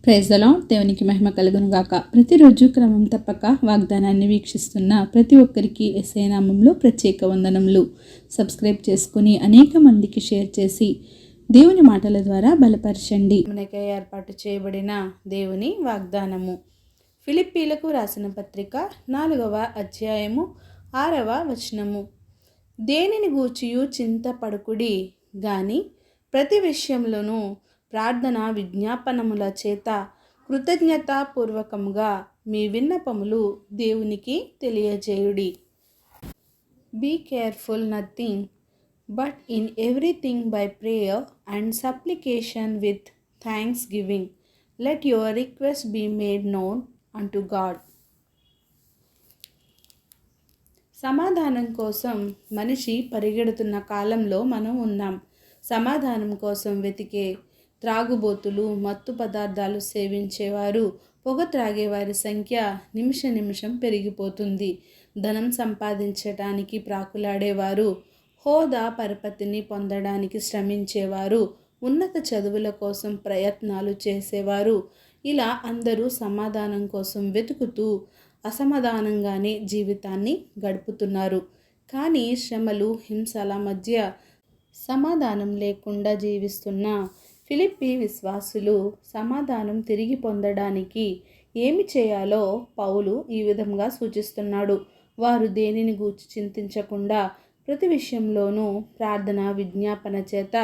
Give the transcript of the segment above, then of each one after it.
Praise the lord. దేవునికి మహిమ కలుగును గాక. ప్రతిరోజు క్రమం తప్పక వాగ్దానాన్ని వీక్షిస్తున్న ప్రతి ఒక్కరికి యేసయ్య నామములో ప్రత్యేక వందనములు. సబ్స్క్రైబ్ చేసుకుని అనేక మందికి షేర్ చేసి దేవుని మాటల ద్వారా బలపరచండి. మనకై ఏర్పాటు చేయబడిన దేవుని వాగ్దానము. ఫిలిప్పీలకు రాసిన పత్రిక 4వ అధ్యాయము 6వ వచనము. దేనిని గూర్చియు చింతపడకుడి గాని ప్రతి విషయంలోనూ ప్రార్థన విజ్ఞాపనముల చేత కృతజ్ఞతాపూర్వకముగా మీ విన్నపములు దేవునికి తెలియజేయుడి. Be careful nothing but in everything by prayer and supplication with thanks giving let your request be made known unto God. సమాధానం కోసం మనిషి పరిగెడుతున్న కాలంలో మనం ఉన్నాం. సమాధానం కోసం వెతికే త్రాగుబోతులు, మత్తు పదార్థాలు సేవించేవారు, పొగ త్రాగేవారి సంఖ్య నిమిషం పెరిగిపోతుంది. ధనం సంపాదించడానికి ప్రాకులాడేవారు, హోదా పరపతిని పొందడానికి శ్రమించేవారు, ఉన్నత చదువుల కోసం ప్రయత్నాలు చేసేవారు, ఇలా అందరూ సమాధానం కోసం వెతుకుతూ అసమాధానంగానే జీవితాన్ని గడుపుతున్నారు. కానీ శ్రమలు, హింసల మధ్య సమాధానం లేకుండా జీవిస్తున్న ఫిలిప్పీ విశ్వాసులు సమాధానం తిరిగి పొందడానికి ఏమి చేయాలో పౌలు ఈ విధంగా సూచిస్తున్నాడు. వారు దేనిని గూర్చి చింతించకుండా ప్రతి విషయంలోనూ ప్రార్థన విజ్ఞాపన చేత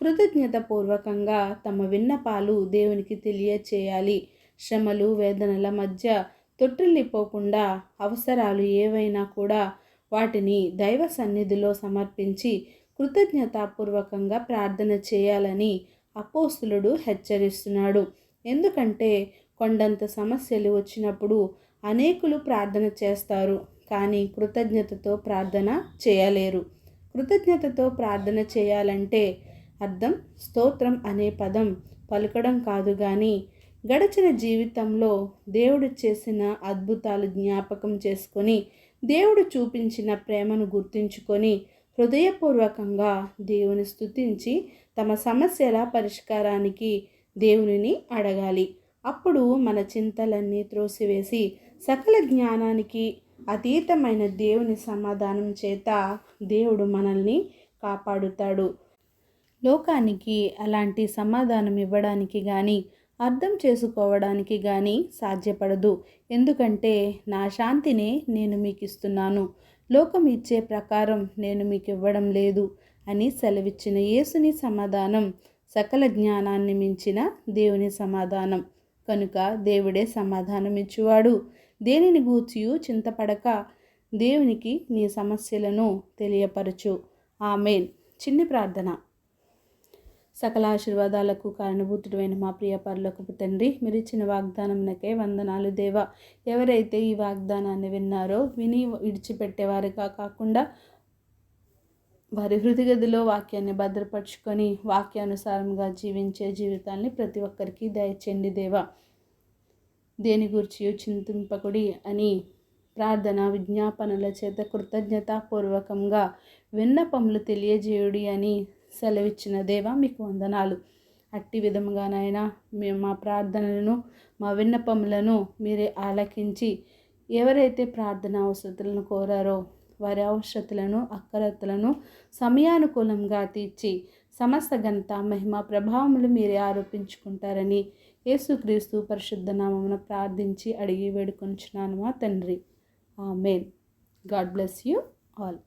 కృతజ్ఞతాపూర్వకంగా తమ విన్నపాలు దేవునికి తెలియచేయాలి. శ్రమలు, వేదనల మధ్య తొట్టిల్లిపోకుండా అవసరాలు ఏవైనా కూడా వాటిని దైవ సన్నిధిలో సమర్పించి కృతజ్ఞతాపూర్వకంగా ప్రార్థన చేయాలని అపోస్తులుడు హెచ్చరిస్తున్నాడు. ఎందుకంటే కొండంత సమస్యలు వచ్చినప్పుడు అనేకులు ప్రార్థన చేస్తారు, కానీ కృతజ్ఞతతో ప్రార్థన చేయలేరు. కృతజ్ఞతతో ప్రార్థన చేయాలంటే అర్థం స్తోత్రం అనే పదం పలకడం కాదు, కానీ గడిచిన జీవితంలో దేవుడు చేసిన అద్భుతాలు జ్ఞాపకం చేసుకొని, దేవుడు చూపించిన ప్రేమను గుర్తుంచుకొని హృదయపూర్వకంగా దేవుని స్తుతించి తమ సమస్యల పరిష్కారానికి దేవునిని అడగాలి. అప్పుడు మన చింతలన్నీ త్రోసివేసి సకల జ్ఞానానికి అతీతమైన దేవుని సమాధానం చేత దేవుడు మనల్ని కాపాడుతాడు. లోకానికి అలాంటి సమాధానం ఇవ్వడానికి కానీ అర్థం చేసుకోవడానికి కానీ సాధ్యపడదు. ఎందుకంటే నా శాంతినే నేను మీకు ఇస్తున్నాను, లోకం ఇచ్చే ప్రకారం నేను మీకు ఇవ్వడం లేదు అని సెలవిచ్చిన యేసుని సమాధానం సకల జ్ఞానాన్ని మించిన దేవుని సమాధానం. కనుక దేవుడే సమాధానం ఇచ్చువాడు. దేనిని గూర్చియు చింతపడక దేవునికి నీ సమస్యలను తెలియపరచు. ఆమేన్. చిన్ని ప్రార్థన. సకల ఆశీర్వాదాలకు కారణభూతుడైన మా ప్రియ పరలోకపు తండ్రి, మీరు ఇచ్చిన వాగ్దానంకే వందనాలు దేవా. ఎవరైతే ఈ వాగ్దానాన్ని విన్నారో విని విడిచిపెట్టేవారుగా కాకుండా వారి హృదయగదిలో వాక్యాన్ని భద్రపరుచుకొని వాక్యానుసారంగా జీవించే జీవితాన్ని ప్రతి ఒక్కరికి దయచేయండి దేవా. దేని గురించి చింతింపకుడి అని ప్రార్థన విజ్ఞాపనల చేత కృతజ్ఞతాపూర్వకంగా విన్నపములు తెలియజేయుడి అని సెలవిచ్చిన దేవా మీకు వందనాలు. అట్టి విధముగానైనా మేము మా ప్రార్థనలను మా విన్నపములను మీరే ఆలకించి ఎవరైతే ప్రార్థన అవసరతలను కోరారో వారి అవసరతలను అక్కరతలను సమయానుకూలంగా తీర్చి సమస్త ఘనత మహిమ ప్రభావములు మీరే ఆరోపించుకుంటారని యేసుక్రీస్తు పరిశుద్ధ నామమున ప్రార్థించి అడిగి వేడుకొంచున్నాను మా తండ్రి. Amen. God bless you all.